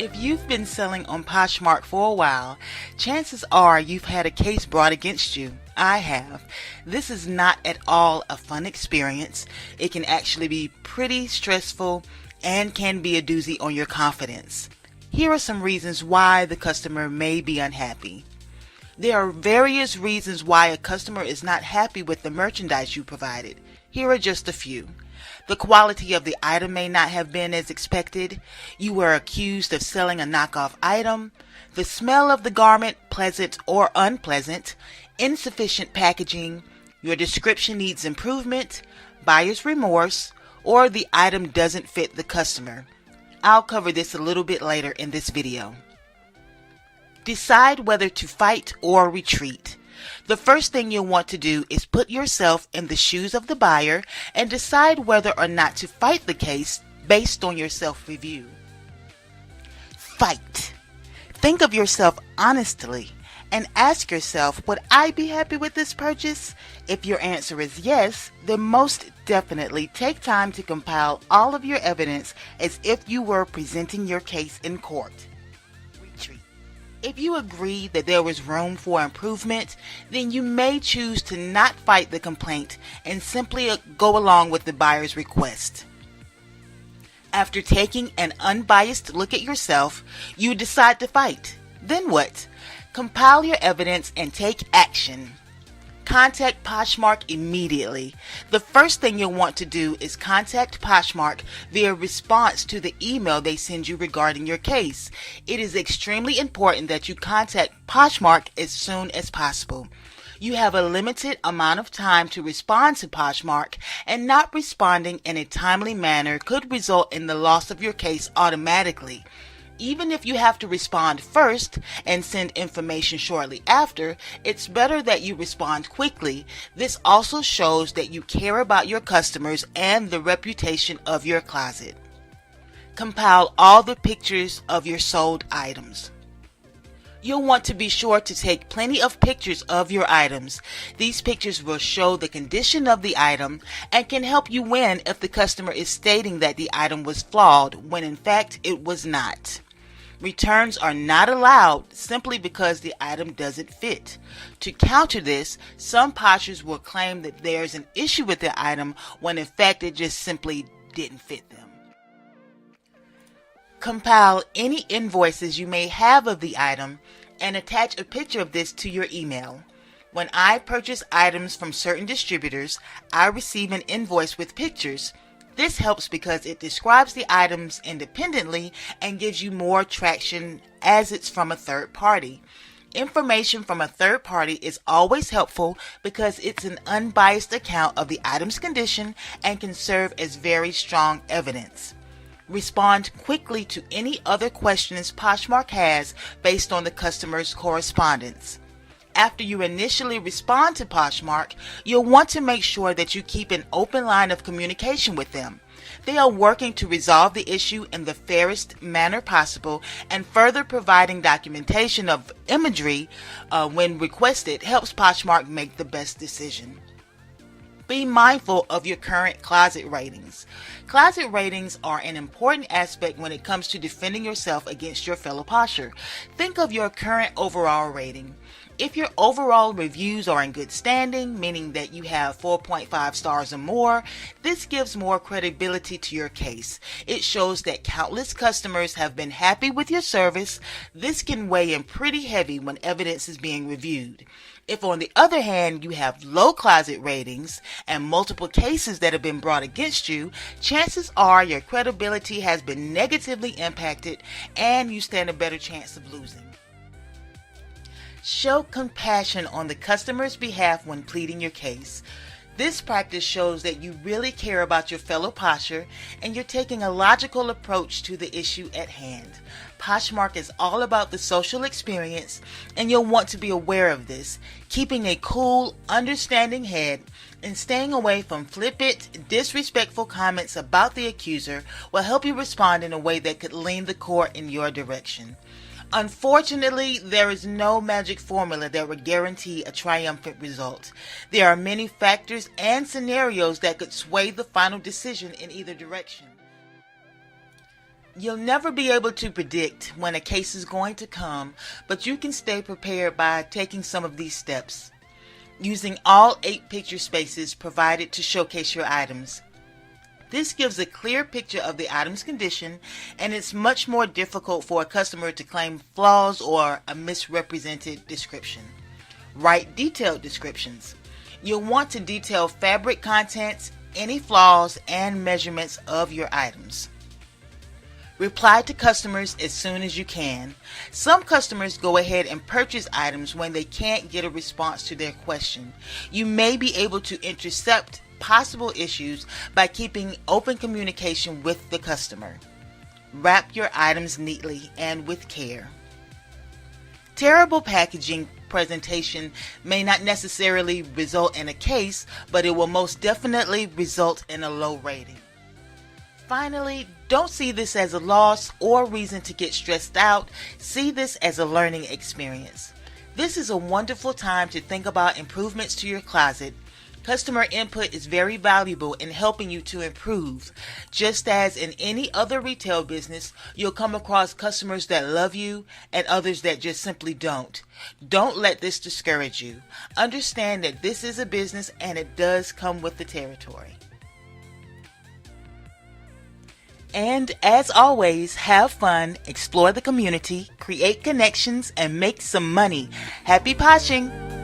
If you've been selling on Poshmark for a while, chances are you've had a case brought against you. I have. This is not at all a fun experience. It can actually be pretty stressful and can be a doozy on your confidence. Here are some reasons why the customer may be unhappy. There are various reasons why a customer is not happy with the merchandise you provided. Here are just a few. The quality of the item may not have been as expected. You were accused of selling a knockoff item. The smell of the garment, pleasant or unpleasant. Insufficient packaging. Your description needs improvement. Buyer's remorse. Or the item doesn't fit the customer. I'll cover this a little bit later in this video. Decide whether to fight or retreat. The first thing you'll want to do is put yourself in the shoes of the buyer and decide whether or not to fight the case based on your self-review. Fight. Think of yourself honestly and ask yourself, would I be happy with this purchase? If your answer is yes, then most definitely take time to compile all of your evidence as if you were presenting your case in court. Retreat. If you agree that there was room for improvement, then you may choose to not fight the complaint and simply go along with the buyer's request. After taking an unbiased look at yourself, you decide to fight. Then what? Compile your evidence and take action. Contact Poshmark immediately. The first thing you'll want to do is contact Poshmark via response to the email they send you regarding your case. It is extremely important that you contact Poshmark as soon as possible. You have a limited amount of time to respond to Poshmark, and not responding in a timely manner could result in the loss of your case automatically. Even if you have to respond first and send information shortly after, it's better that you respond quickly. This also shows that you care about your customers and the reputation of your closet. Compile all the pictures of your sold items. You'll want to be sure to take plenty of pictures of your items. These pictures will show the condition of the item and can help you win if the customer is stating that the item was flawed when in fact it was not. Returns are not allowed simply because the item doesn't fit. To counter this, some poshers will claim that there's an issue with the item when in fact it just simply didn't fit them. Compile any invoices you may have of the item and attach a picture of this to your email. When I purchase items from certain distributors, I receive an invoice with pictures. This helps because it describes the items independently and gives you more traction as it's from a third party. Information from a third party is always helpful because it's an unbiased account of the item's condition and can serve as very strong evidence. Respond quickly to any other questions Poshmark has based on the customer's correspondence. After you initially respond to Poshmark, you'll want to make sure that you keep an open line of communication with them. They are working to resolve the issue in the fairest manner possible, and further providing documentation of imagery when requested helps Poshmark make the best decision. Be mindful of your current closet ratings. Closet ratings are an important aspect when it comes to defending yourself against your fellow posher. Think of your current overall rating. If your overall reviews are in good standing, meaning that you have 4.5 stars or more, this gives more credibility to your case. It shows that countless customers have been happy with your service. This can weigh in pretty heavy when evidence is being reviewed. If on the other hand you have low closet ratings and multiple cases that have been brought against you, chances are your credibility has been negatively impacted and you stand a better chance of losing. Show compassion on the customer's behalf when pleading your case. This practice shows that you really care about your fellow posher and you're taking a logical approach to the issue at hand. Poshmark is all about the social experience, and you'll want to be aware of this. Keeping a cool, understanding head and staying away from flippant, disrespectful comments about the accuser will help you respond in a way that could lean the court in your direction. Unfortunately, there is no magic formula that would guarantee a triumphant result. There are many factors and scenarios that could sway the final decision in either direction. You'll never be able to predict when a case is going to come, but you can stay prepared by taking some of these steps. Using all 8 picture spaces provided to showcase your items. This gives a clear picture of the item's condition, and it's much more difficult for a customer to claim flaws or a misrepresented description. Write detailed descriptions. You'll want to detail fabric contents, any flaws, and measurements of your items. Reply to customers as soon as you can. Some customers go ahead and purchase items when they can't get a response to their question. You may be able to intercept possible issues by keeping open communication with the customer. Wrap your items neatly and with care. Terrible packaging presentation may not necessarily result in a case, but it will most definitely result in a low rating. Finally, don't see this as a loss or reason to get stressed out. See this as a learning experience. This is a wonderful time to think about improvements to your closet. Customer input is very valuable in helping you to improve. Just as in any other retail business, you'll come across customers that love you and others that just simply don't. Don't let this discourage you. Understand that this is a business and it does come with the territory. And as always, have fun, explore the community, create connections, and make some money. Happy poshing!